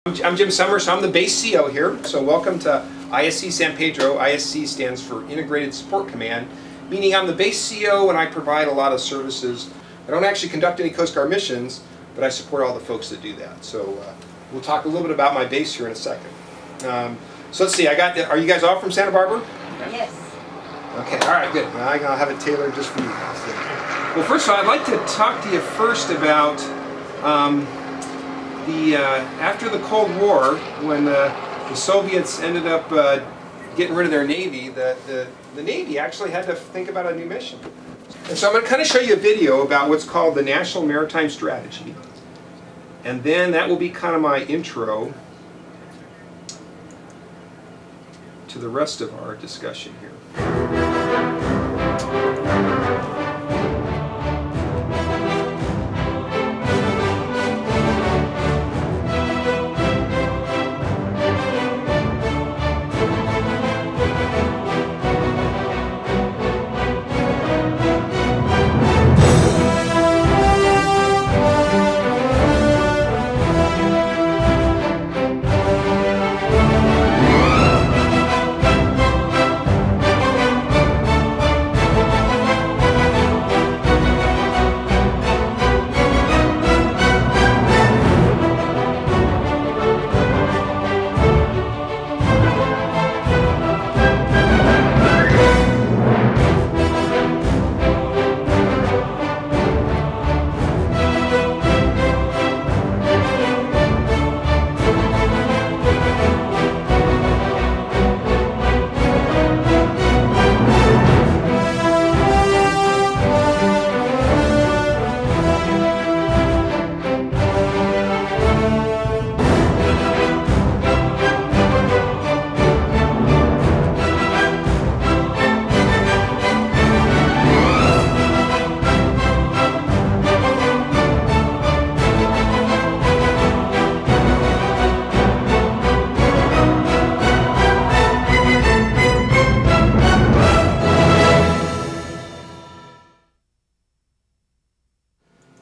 I'm Jim Summers, so I'm the base CO here. So welcome to ISC San Pedro. ISC stands for Integrated Support Command, meaning I'm the base CO and I provide a lot of services. I don't actually conduct any Coast Guard missions, but I support all the folks that do that. So we'll talk a little bit about my base here in a second. So let's see, are you guys all from Santa Barbara? Yes. Okay, all right, good. Well, I'm going to have it tailored just for you guys. Well, first of all, I'd like to talk to you first about after the Cold War, when the Soviets ended up getting rid of their Navy, the Navy actually had to think about a new mission. And so I'm going to kind of show you a video about what's called the National Maritime Strategy. And then that will be kind of my intro to the rest of our discussion here.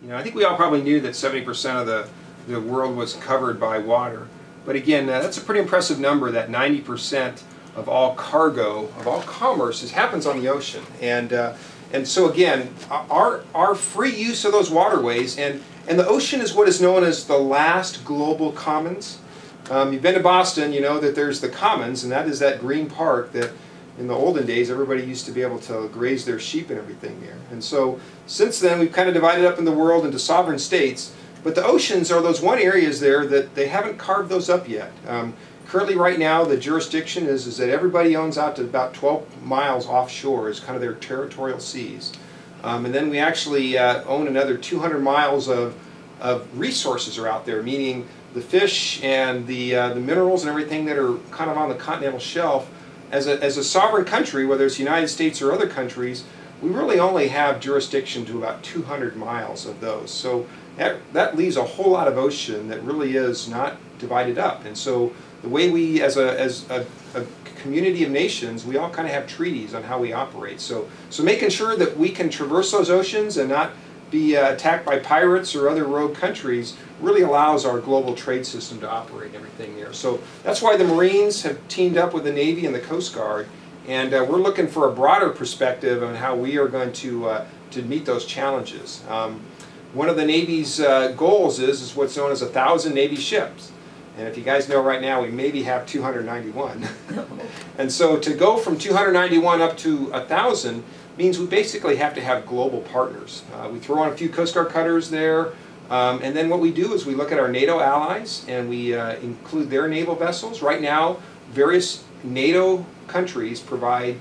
I think we all probably knew that 70% of the world was covered by water. But again, that's a pretty impressive number, that 90% of all cargo, of all commerce, happens on the ocean. And so again, our free use of those waterways, and the ocean is what is known as the last global commons. You've been to Boston, you know that there's the commons, and that is that green park that in the olden days, everybody used to be able to graze their sheep and everything there. And so, since then, we've kind of divided up in the world into sovereign states. But the oceans are those one areas there that they haven't carved those up yet. Currently, right now, the jurisdiction is that everybody owns out to about 12 miles offshore is kind of their territorial seas. And then we actually own another 200 miles of resources are out there, meaning the fish and the minerals and everything that are kind of on the continental shelf. As a sovereign country, whether it's the United States or other countries, we really only have jurisdiction to about 200 miles of those. So that leaves a whole lot of ocean that really is not divided up. And so the way we, as a community of nations, we all kind of have treaties on how we operate. So making sure that we can traverse those oceans and not be attacked by pirates or other rogue countries really allows our global trade system to operate and everything there. So that's why the Marines have teamed up with the Navy and the Coast Guard, and we're looking for a broader perspective on how we are going to meet those challenges. One of the Navy's goals is what's known as 1,000 Navy ships. And if you guys know right now, we maybe have 291. And so to go from 291 up to 1,000 means we basically have to have global partners. We throw on a few Coast Guard cutters there, and then what we do is we look at our NATO allies and we include their naval vessels. Right now, various NATO countries provide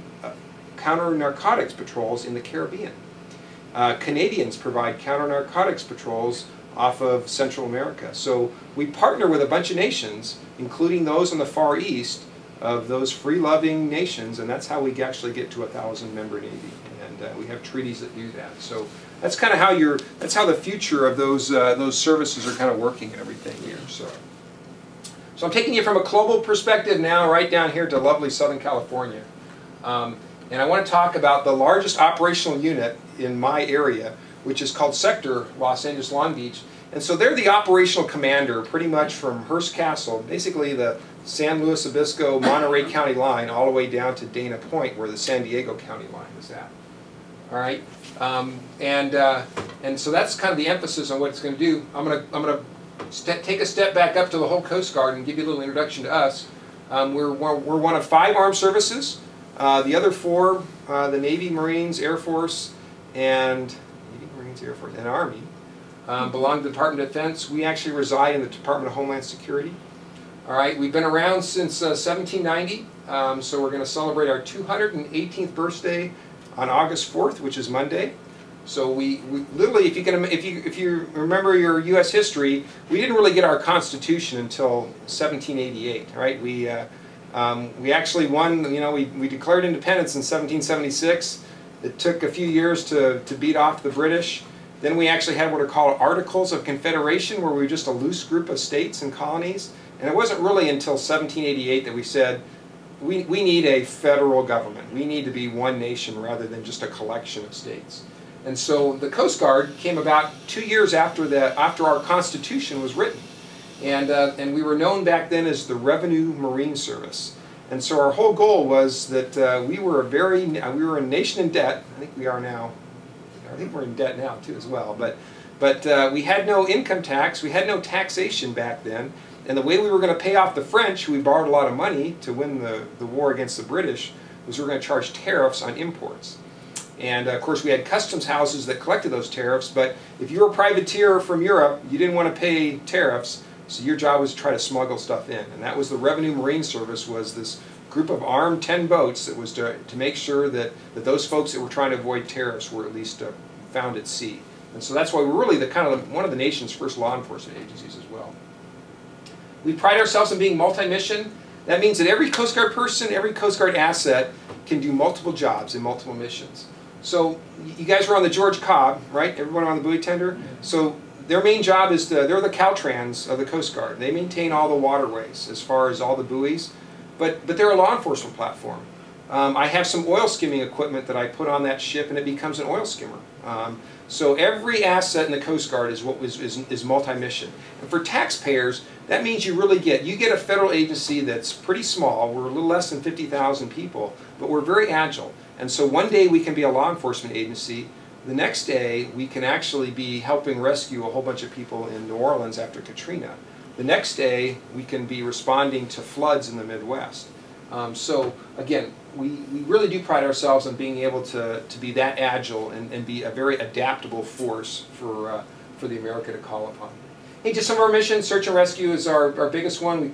counter-narcotics patrols in the Caribbean. Canadians provide counter-narcotics patrols off of Central America. So we partner with a bunch of nations, including those in the Far East, of those free-loving nations, and that's how we actually get to a 1,000-member Navy. And we have treaties that do that. So that's kind of how that's how the future of those services are kind of working and everything here. So I'm taking you from a global perspective now right down here to lovely Southern California. And I want to talk about the largest operational unit in my area, which is called Sector Los Angeles Long Beach. And so they're the operational commander pretty much from Hearst Castle, basically the San Luis Obispo, Monterey County line, all the way down to Dana Point, where the San Diego County line is at. All right, and so that's kind of the emphasis on what it's going to do. I'm gonna take a step back up to the whole Coast Guard and give you a little introduction to us. We're one of 5 armed services. The other 4, the Navy, Marines, Air Force, and Navy, Marines, Air Force, and Army, belong to the Department of Defense. We actually reside in the Department of Homeland Security. All right, we've been around since 1790, so we're going to celebrate our 218th birthday on August 4th, which is Monday. So we literally, if you remember your U.S. history, we didn't really get our Constitution until 1788. Right? We actually won. You know, we declared independence in 1776. It took a few years to beat off the British. Then we actually had what are called Articles of Confederation, where we were just a loose group of states and colonies. And it wasn't really until 1788 that we said, we need a federal government. We need to be one nation rather than just a collection of states. And so the Coast Guard came about 2 years after our Constitution was written. And we were known back then as the Revenue Marine Service. And so our whole goal was that we were a nation in debt. I think we are now. I think we're in debt now too as well. But we had no income tax. We had no taxation back then. And the way we were going to pay off the French, who we borrowed a lot of money to win the war against the British, was we were going to charge tariffs on imports. And of course we had customs houses that collected those tariffs, but if you were a privateer from Europe, you didn't want to pay tariffs, so your job was to try to smuggle stuff in. And that was the Revenue Marine Service, was this group of armed 10 boats that was to make sure that those folks that were trying to avoid tariffs were at least found at sea. And so that's why we're really one of the nation's first law enforcement agencies as well. We pride ourselves in being multi-mission. That means that every Coast Guard person, every Coast Guard asset can do multiple jobs in multiple missions. So you guys were on the George Cobb, right? Everyone on the buoy tender? So their main job is they're the Caltrans of the Coast Guard. They maintain all the waterways as far as all the buoys, but they're a law enforcement platform. I have some oil skimming equipment that I put on that ship, and it becomes an oil skimmer. So every asset in the Coast Guard is multi-mission. And for taxpayers, that means you get a federal agency that's pretty small. We're a little less than 50,000 people, but we're very agile. And so one day we can be a law enforcement agency. The next day we can actually be helping rescue a whole bunch of people in New Orleans after Katrina. The next day we can be responding to floods in the Midwest. So again, we really do pride ourselves on being able to be that agile and be a very adaptable force for the America to call upon. Hey, just some of our missions. Search and rescue is our biggest one.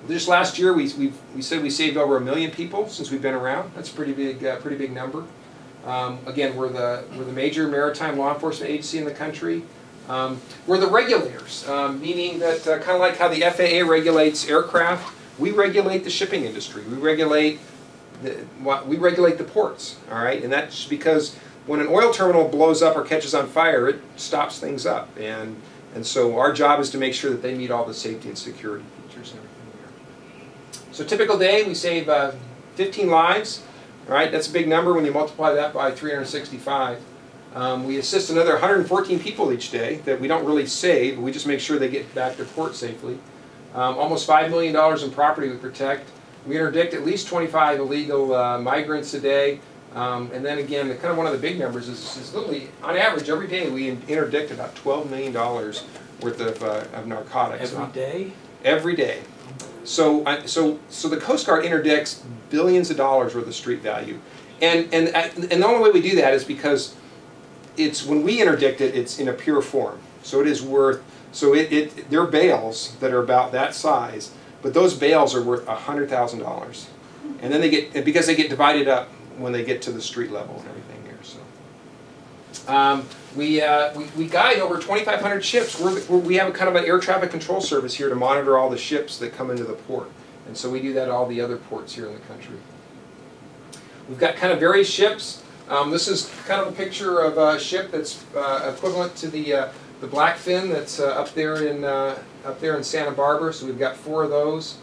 Just last year we said we saved over 1 million people since we've been around. That's a pretty big number. Again, we're the major maritime law enforcement agency in the country. We're the regulators, meaning that kind of like how the FAA regulates aircraft, we regulate the shipping industry. We regulate the ports. All right, and that's because when an oil terminal blows up or catches on fire, it stops things up, and so our job is to make sure that they meet all the safety and security features and everything there. So typical day, we save 15 lives. All right, that's a big number when you multiply that by 365. We assist another 114 people each day that we don't really save, we just make sure they get back to port safely. Almost $5 million in property we protect. We interdict at least 25 illegal migrants a day. And then again, kind of one of the big numbers is literally, on average, every day we interdict about $12 million worth of narcotics. Every day? Every day. So the Coast Guard interdicts billions of dollars worth of street value. And the only way we do that is because when we interdict it, it's in a pure form. So it is worth, they're bales that are about that size, but those bales are worth $100,000. And then because they get divided up when they get to the street level and everything here. So we guide over 2,500 ships. We have a kind of an air traffic control service here to monitor all the ships that come into the port. And so we do that at all the other ports here in the country. We've got kind of various ships. This is kind of a picture of a ship that's equivalent to the Blackfin that's up there in Santa Barbara. So we've got 4 of those.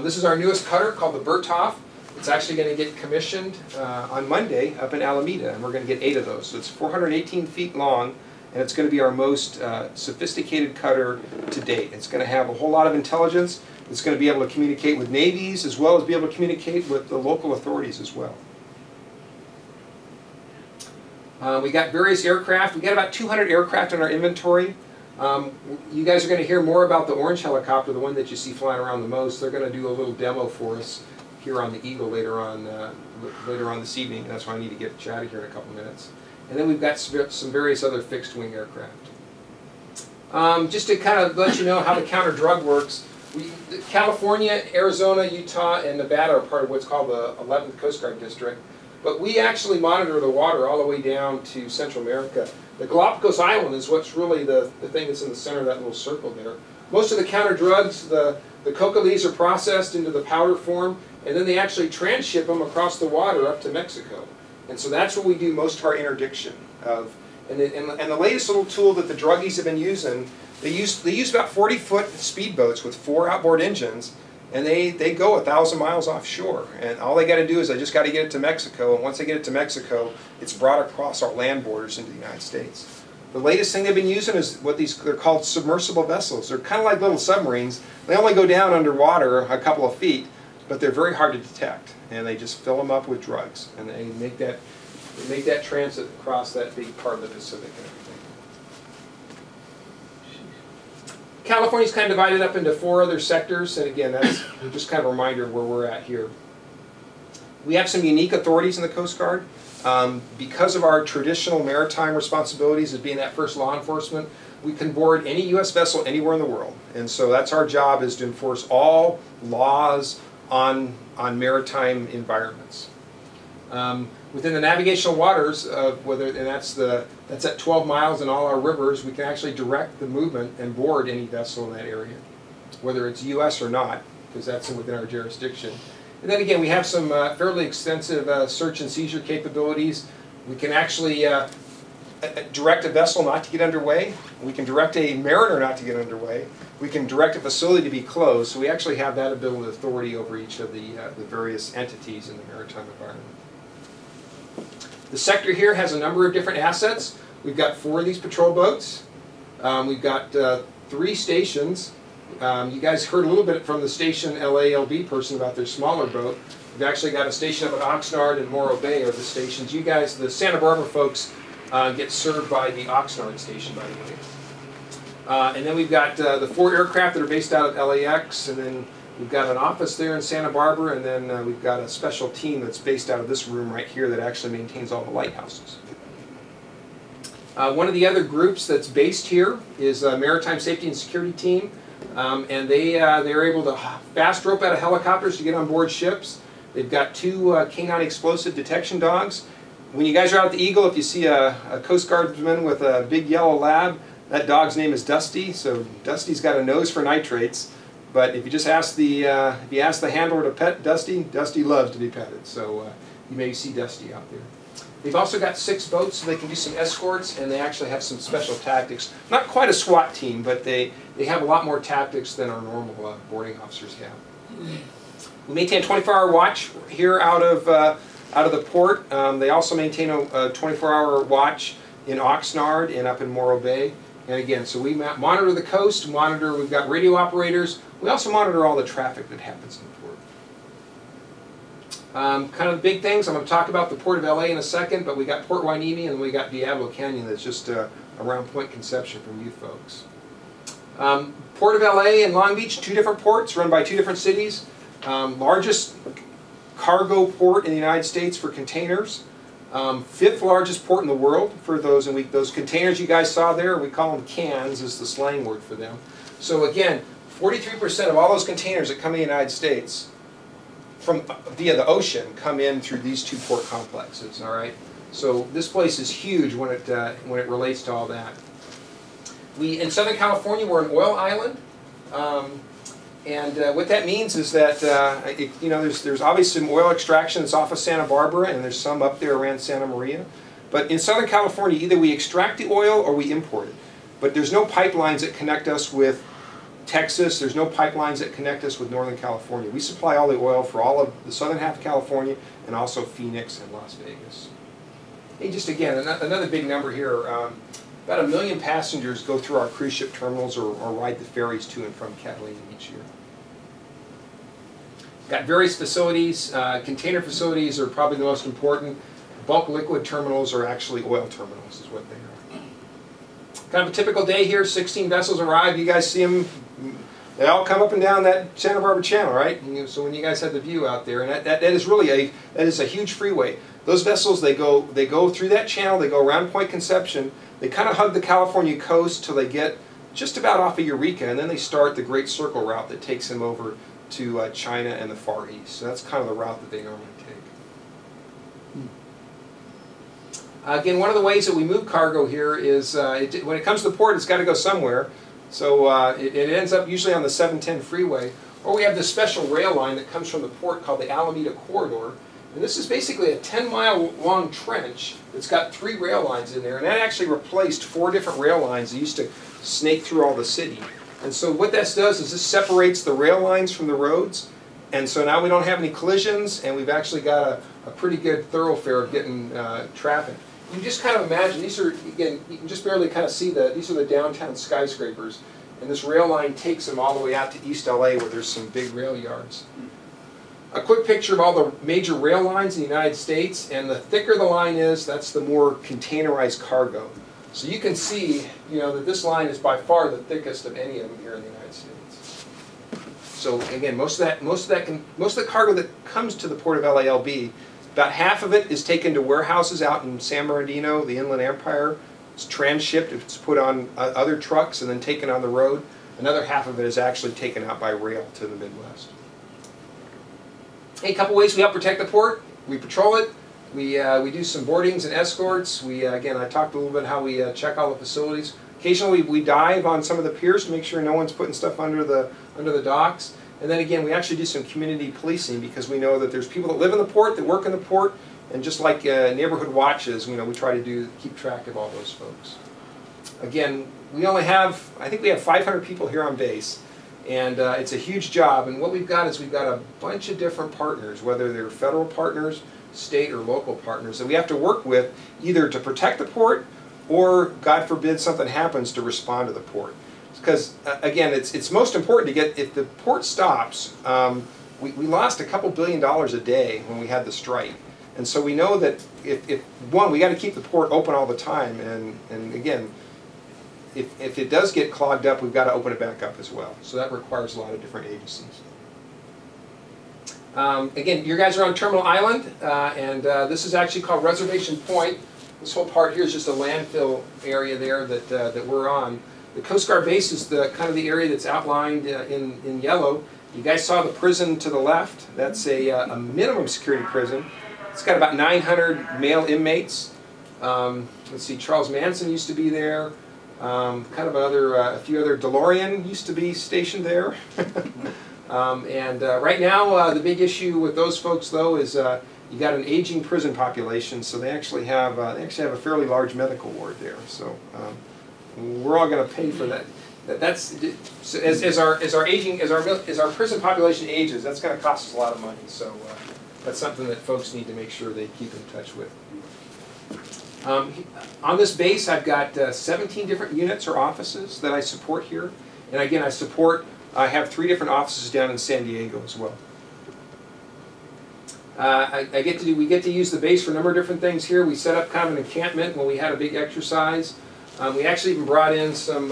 This is our newest cutter called the Berthoff. It's actually going to get commissioned on Monday up in Alameda, and we're going to get 8 of those. So it's 418 feet long, and it's going to be our most sophisticated cutter to date. It's going to have a whole lot of intelligence. It's going to be able to communicate with navies as well as be able to communicate with the local authorities as well. We got various aircraft. We got about 200 aircraft in our inventory. You guys are going to hear more about the orange helicopter, the one that you see flying around the most. They're going to do a little demo for us here on the Eagle later on this evening. That's why I need to get chatted here in a couple minutes. And then we've got some various other fixed-wing aircraft. Just to kind of let you know how the counter-drug works, California, Arizona, Utah, and Nevada are part of what's called the 11th Coast Guard District. But we actually monitor the water all the way down to Central America. The Galapagos Island is what's really the thing that's in the center of that little circle there. Most of the counter drugs, the coca leaves are processed into the powder form, and then they actually transship them across the water up to Mexico. And so that's where we do most of our interdiction of. And the latest little tool that the druggies have been using, they use about 40-foot speedboats with 4 outboard engines, and they go 1,000 miles offshore. And all they got to do is they just got to get it to Mexico, and once they get it to Mexico, it's brought across our land borders into the United States. The latest thing they've been using is what they're called submersible vessels. They're kind of like little submarines. They only go down underwater a couple of feet, but they're very hard to detect. And they just fill them up with drugs, and they make that transit across that big part of the Pacific and everything. California's kind of divided up into 4 other sectors, and again, that's just kind of a reminder of where we're at here. We have some unique authorities in the Coast Guard. Because of our traditional maritime responsibilities as being that first law enforcement, we can board any U.S. vessel anywhere in the world. And so that's our job, is to enforce all laws on maritime environments. Within the navigational waters, that's at 12 miles in all our rivers, we can actually direct the movement and board any vessel in that area, whether it's U.S. or not, because that's within our jurisdiction. And then again, we have some fairly extensive search and seizure capabilities. We can actually direct a vessel not to get underway. We can direct a mariner not to get underway. We can direct a facility to be closed. So we actually have that ability and authority over each of the various entities in the maritime environment. The sector here has a number of different assets. We've got 4 of these patrol boats. We've got 3 stations. You guys heard a little bit from the station LALB person about their smaller boat. We've actually got a station up at Oxnard and Morro Bay are the stations. You guys, the Santa Barbara folks, get served by the Oxnard station, by the way. And then we've got the 4 aircraft that are based out of LAX, and then we've got an office there in Santa Barbara, and then we've got a special team that's based out of this room right here that actually maintains all the lighthouses. One of the other groups that's based here is a Maritime Safety and Security Team, and they're able to fast rope out of helicopters to get on board ships. They've got 2 canine explosive detection dogs. When you guys are out at the Eagle, if you see a Coast Guardsman with a big yellow lab, that dog's name is Dusty. So Dusty's got a nose for nitrates. But if you just ask the handler to pet Dusty, Dusty loves to be petted. So you may see Dusty out there. They've also got 6 boats, so they can do some escorts, and they actually have some special tactics. Not quite a SWAT team, but they have a lot more tactics than our normal boarding officers have. We maintain a 24-hour watch here out of the port. They also maintain a 24-hour watch in Oxnard and up in Morro Bay. And again, so we monitor the coast, we've got radio operators. We also monitor all the traffic that happens in the port. Kind of the big things, I'm going to talk about the Port of LA in a second, but we got Port Hueneme and we got Diablo Canyon that's just around Point Conception from you folks. Port of LA and Long Beach, 2 different ports run by 2 different cities. Largest cargo port in the United States for containers. 5th largest port in the world for those, and those containers you guys saw there, we call them cans, is the slang word for them. So again, 43% of all those containers that come in the United States via the ocean come in through these 2 port complexes. All right, so this place is huge when it relates to all that. In Southern California, we're an oil island. And what that means is that there's obviously some oil extraction that's off of Santa Barbara, and there's some up there around Santa Maria. But in Southern California, either we extract the oil or we import it. But there's no pipelines that connect us with Texas. There's no pipelines that connect us with Northern California. We supply all the oil for all of the southern half of California and also Phoenix and Las Vegas. Hey, just again, another big number here. About 1 million passengers go through our cruise ship terminals or ride the ferries to and from Catalina each year. Got various facilities. Container facilities are probably the most important. Bulk liquid terminals are actually oil terminals, is what they are. Kind of a typical day here. 16 vessels arrive. You guys see them. They all come up and down that Santa Barbara Channel, right? So when you guys have the view out there, and that is really a huge freeway. Those vessels, they go through that channel. They go around Point Conception. They kind of hug the California coast till they get just about off of Eureka, and then they start the Great Circle route that takes them over to China and the Far East. So that's kind of the route that they normally take. Again, one of the ways that we move cargo here is when it comes to the port, it's got to go somewhere. So it ends up usually on the 710 freeway, or we have this special rail line that comes from the port called the Alameda Corridor. And this is basically a 10-mile long trench that's got 3 rail lines in there, and that actually replaced 4 different rail lines that used to snake through all the city. And so what this does is this separates the rail lines from the roads, and so now we don't have any collisions, and we've actually got a pretty good thoroughfare of getting traffic. You can just kind of imagine, these are, again, you can just barely kind of see these are the downtown skyscrapers, and this rail line takes them all the way out to East LA where there's some big rail yards. A quick picture of all the major rail lines in the United States, and the thicker the line is, that's the more containerized cargo. So you can see, that this line is by far the thickest of any of them here in the United States. So again, most of the cargo that comes to the port of LALB, about half of it is taken to warehouses out in San Bernardino, the Inland Empire. It's transshipped, it's put on other trucks and then taken on the road. Another half of it is actually taken out by rail to the Midwest. A couple ways we help protect the port. We patrol it. We do some boardings and escorts. Again, I talked a little bit how we check all the facilities. Occasionally we dive on some of the piers to make sure no one's putting stuff under the docks. And then again, we actually do some community policing because we know that there's people that live in the port, that work in the port, and just like neighborhood watches, we try to keep track of all those folks. Again, I think we have 500 people here on base, and it's a huge job. And what we've got is we've got a bunch of different partners, whether they're federal partners, state or local partners, that we have to work with either to protect the port or, God forbid, something happens to respond to the port. Because again, it's most important to get, if the port stops, we lost a couple $2 billion a day when we had the strike. And so we know that one, we got to keep the port open all the time, and again, if it does get clogged up, we've got to open it back up as well. So that requires a lot of different agencies. Again, you guys are on Terminal Island, and this is actually called Reservation Point. This whole part here is just a landfill area there that we're on. The Coast Guard base is kind of the area that's outlined in yellow. You guys saw the prison to the left. That's a minimum security prison. It's got about 900 male inmates. Let's see, Charles Manson used to be there. A few other DeLorean used to be stationed there. Right now, the big issue with those folks, though, is you got an aging prison population. So they actually have a fairly large medical ward there. So we're all going to pay for that. So as our prison population ages, that's going to cost us a lot of money. So that's something that folks need to make sure they keep in touch with. On this base, I've got 17 different units or offices that I support here, and again, I have 3 different offices down in San Diego as well. We get to use the base for a number of different things here. We set up kind of an encampment when we had a big exercise. We actually even brought in some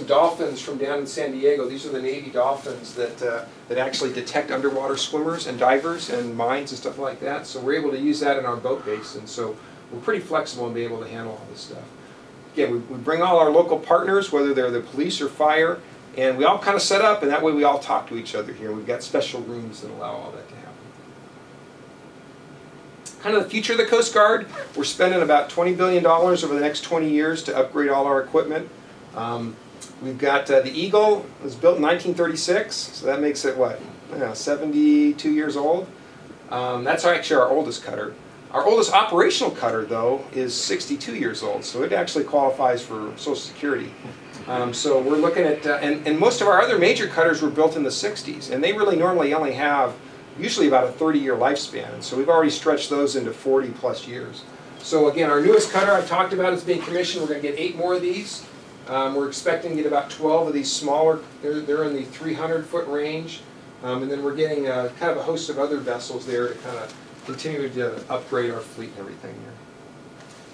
dolphins from down in San Diego. These are the Navy dolphins that actually detect underwater swimmers and divers and mines and stuff like that. So we're able to use that in our boat base, and so we're pretty flexible and be able to handle all this stuff. Again, we bring all our local partners, whether they're the police or fire, and we all kind of set up, and that way we all talk to each other here. We've got special rooms that allow all that to happen. Kind of the future of the Coast Guard, we're spending about $20 billion over the next 20 years to upgrade all our equipment. We've got the Eagle. It was built in 1936, so that makes it, 72 years old. That's actually our oldest cutter. Our oldest operational cutter, though, is 62 years old, so it actually qualifies for Social Security. So we're looking at, and most of our other major cutters were built in the 60s, and they really normally only have usually about a 30-year lifespan. So we've already stretched those into 40-plus years. So again, our newest cutter I've talked about is being commissioned. We're going to get 8 more of these. We're expecting to get about 12 of these smaller. They're in the 300-foot range. And then we're getting kind of a host of other vessels there to kind of continue to upgrade our fleet and everything here.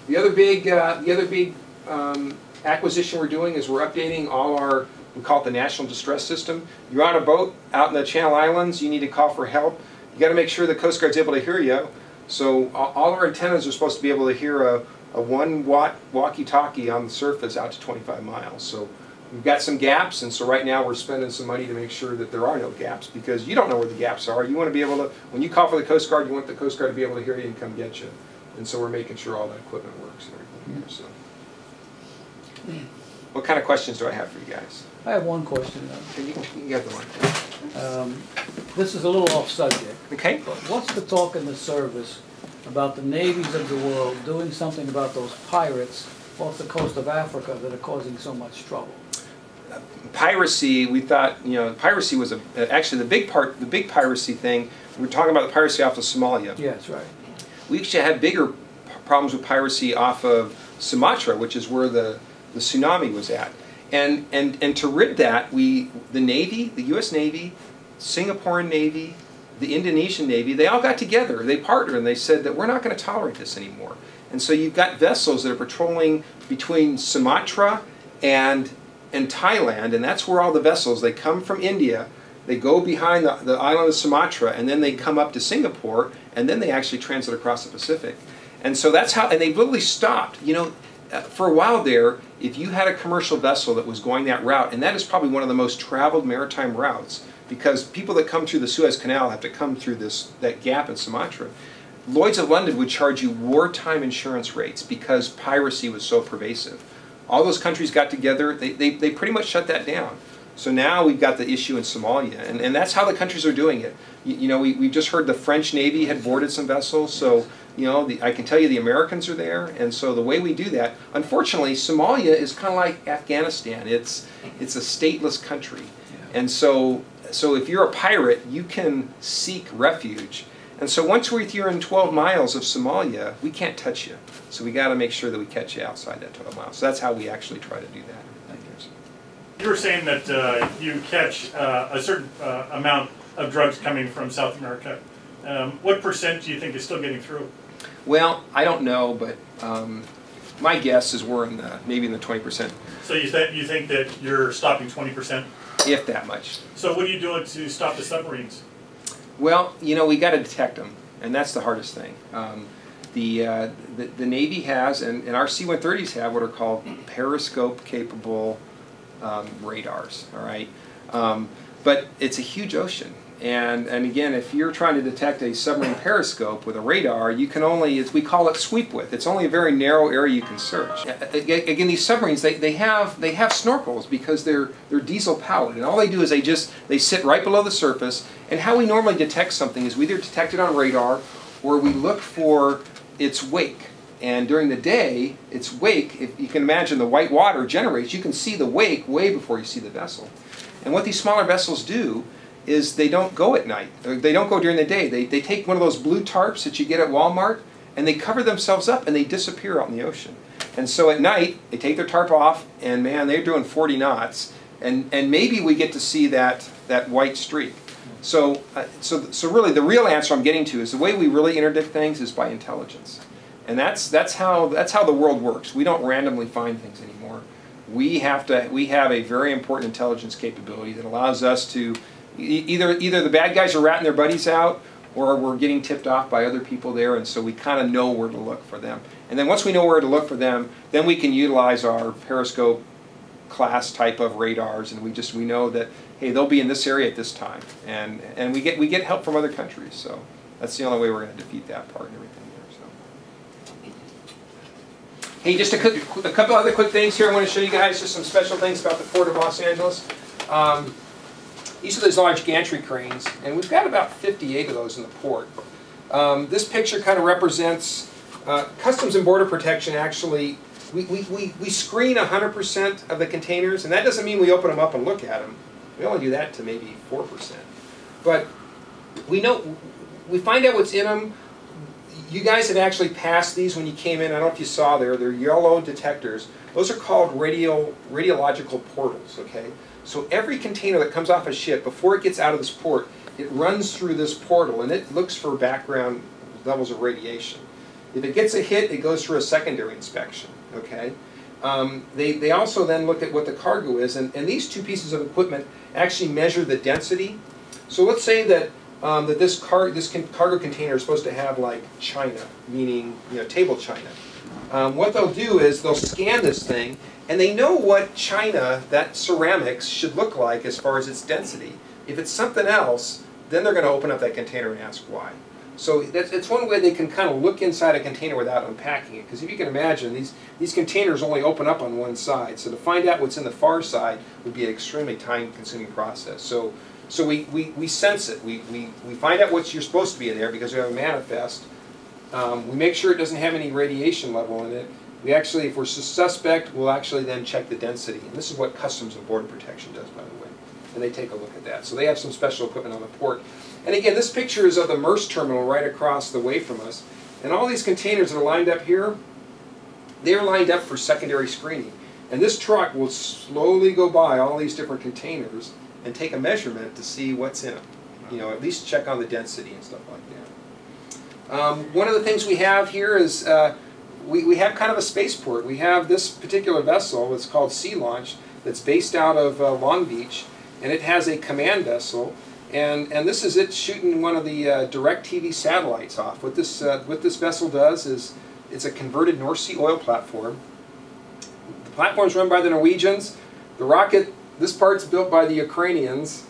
The other big acquisition we're doing is we're updating all our, we call it the National Distress System. You're on a boat out in the Channel Islands, you need to call for help. You got to make sure the Coast Guard's able to hear you. So all our antennas are supposed to be able to hear a 1-watt walkie-talkie on the surface out to 25 miles. So we've got some gaps, and so right now we're spending some money to make sure that there are no gaps, because you don't know where the gaps are. You want to be able to, when you call for the Coast Guard, you want the Coast Guard to be able to hear you and come get you. And so we're making sure all that equipment works and everything here. So, what kind of questions do I have for you guys? I have one question. You can get the one. This is a little off subject. Okay. But what's the talk in the service about the navies of the world doing something about those pirates off the coast of Africa that are causing so much trouble? Piracy, we thought, piracy was actually the big piracy thing. We were talking about the piracy off of Somalia. Yeah, that's right. We actually had bigger problems with piracy off of Sumatra, which is where the tsunami was at. And to rid that, the Navy, the U.S. Navy, Singaporean Navy, the Indonesian Navy, they all got together, they partnered, and they said that we're not going to tolerate this anymore. And so you've got vessels that are patrolling between Sumatra and Thailand, and that's where all the vessels, they come from India, they go behind the island of Sumatra, and then they come up to Singapore, and then they actually transit across the Pacific. And so that's how, and they literally stopped. For a while there, if you had a commercial vessel that was going that route, and that is probably one of the most traveled maritime routes, because people that come through the Suez Canal have to come through that gap in Sumatra. Lloyd's of London would charge you wartime insurance rates because piracy was so pervasive. All those countries got together, they pretty much shut that down. So now we've got the issue in Somalia, and that's how the countries are doing it. We just heard the French Navy had boarded some vessels, so I can tell you the Americans are there, and so the way we do that, unfortunately, Somalia is kind of like Afghanistan. It's a stateless country, and so if you're a pirate, you can seek refuge. And so once you're in 12 miles of Somalia, we can't touch you. So we got to make sure that we catch you outside that 12 miles. So that's how we actually try to do that. You were saying that you catch a certain amount of drugs coming from South America. What percent do you think is still getting through? Well, I don't know, but my guess is we're maybe in the 20%. So you think that you're stopping 20%? If that much. So what are you doing to stop the submarines? Well, we got to detect them, and that's the hardest thing. The Navy has, and our C-130s have, what are called periscope-capable radars. All right, but it's a huge ocean, and again, if you're trying to detect a submarine periscope with a radar, you can only, we call it sweep width. It's only a very narrow area you can search. Again, these submarines, they have snorkels because they're diesel powered, and all they do is they sit right below the surface. And how we normally detect something is we either detect it on radar or we look for its wake. And during the day, its wake, if you can imagine the white water generates, you can see the wake way before you see the vessel. And what these smaller vessels do is they don't go at night. They don't go during the day. They take one of those blue tarps that you get at Walmart, and they cover themselves up and they disappear out in the ocean. And so at night, they take their tarp off, and man, they're doing 40 knots. And maybe we get to see that white streak. So really the real answer I'm getting to is the way we really interdict things is by intelligence. And that's how the world works. We don't randomly find things anymore. We have a very important intelligence capability that allows us to either the bad guys are ratting their buddies out, or we're getting tipped off by other people there, and so we kind of know where to look for them. And then once we know where to look for them, then we can utilize our periscope class type of radars, and we know that, hey, they'll be in this area at this time, and we get help from other countries. So that's the only way we're going to defeat that part and everything there. So, hey, just a couple other quick things here. I want to show you guys just some special things about the Port of Los Angeles. These are those large gantry cranes, and we've got about 58 of those in the port. This picture kind of represents Customs and Border Protection. Actually, we screen 100% of the containers, and that doesn't mean we open them up and look at them. We only do that to maybe 4%. But we find out what's in them. You guys had actually passed these when you came in. I don't know if you saw there. They're yellow detectors. Those are called radiological portals, okay? So every container that comes off a ship, before it gets out of this port, it runs through this portal and it looks for background levels of radiation. If it gets a hit, it goes through a secondary inspection, okay? They also then look at what the cargo is, and these two pieces of equipment actually measure the density. So let's say that this cargo container is supposed to have like china, meaning table china. What they'll do is they'll scan this thing, and they know what china, that ceramics, should look like as far as its density. If it's something else, then they're going to open up that container and ask why. So it's one way they can kind of look inside a container without unpacking it. Because if you can imagine, these containers only open up on one side. So to find out what's in the far side would be an extremely time-consuming process. So we sense it. We find out what you're supposed to be in there because we have a manifest. We make sure it doesn't have any radiation level in it. We actually, if we're suspect, we'll actually then check the density. And this is what Customs and Border Protection does, by the way. And they take a look at that. So they have some special equipment on the port. And again, this picture is of the Maersk terminal right across the way from us. And all these containers that are lined up here, they're lined up for secondary screening. And this truck will slowly go by all these different containers and take a measurement to see what's in them. At least check on the density and stuff like that. One of the things we have here is we have kind of a spaceport. We have this particular vessel, it's called Sea Launch, that's based out of Long Beach, and it has a command vessel. And this is it shooting one of the DirecTV satellites off. What this vessel does is it's a converted North Sea oil platform. The platform's run by the Norwegians. The rocket, this part's built by the Ukrainians.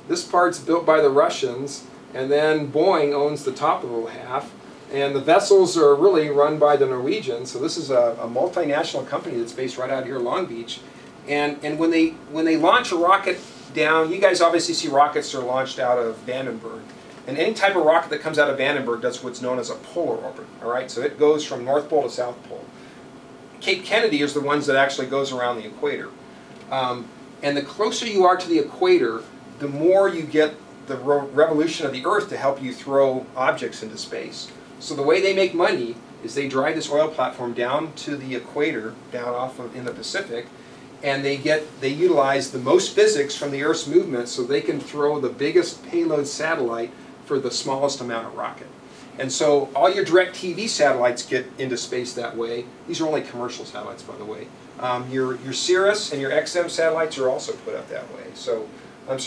This part's built by the Russians. And then Boeing owns the top of the half. And the vessels are really run by the Norwegians. So this is a multinational company that's based right out here in Long Beach. And when they launch a rocket down, you guys obviously see rockets that are launched out of Vandenberg. And any type of rocket that comes out of Vandenberg does what's known as a polar orbit. All right, so it goes from North Pole to South Pole. Cape Kennedy is the ones that actually goes around the equator. And the closer you are to the equator, the more you get the revolution of the Earth to help you throw objects into space. So the way they make money is they drive this oil platform down to the equator, down off of in the Pacific, and they utilize the most physics from the Earth's movement so they can throw the biggest payload satellite for the smallest amount of rocket. And so all your DirecTV satellites get into space that way. These are only commercial satellites, by the way. Your Cirrus and your XM satellites are also put up that way. So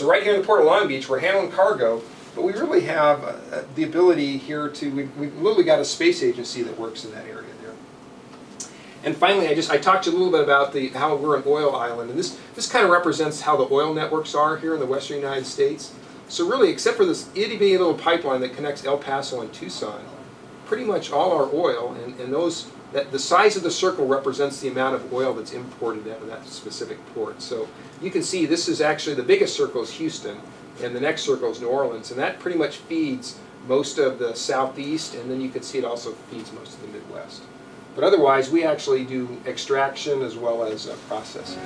right here in the Port of Long Beach, we're handling cargo, but we really have the ability here to, we've literally got a space agency that works in that area there. And finally, I talked to you a little bit about how we're an oil island, and this kind of represents how the oil networks are here in the western United States. So really, except for this itty-bitty little pipeline that connects El Paso and Tucson, pretty much all our oil, and the size of the circle represents the amount of oil that's imported out of that specific port. So you can see this is actually, the biggest circle is Houston, and the next circle is New Orleans, and that pretty much feeds most of the southeast, and then you can see it also feeds most of the Midwest. But otherwise, we actually do extraction as well as processing.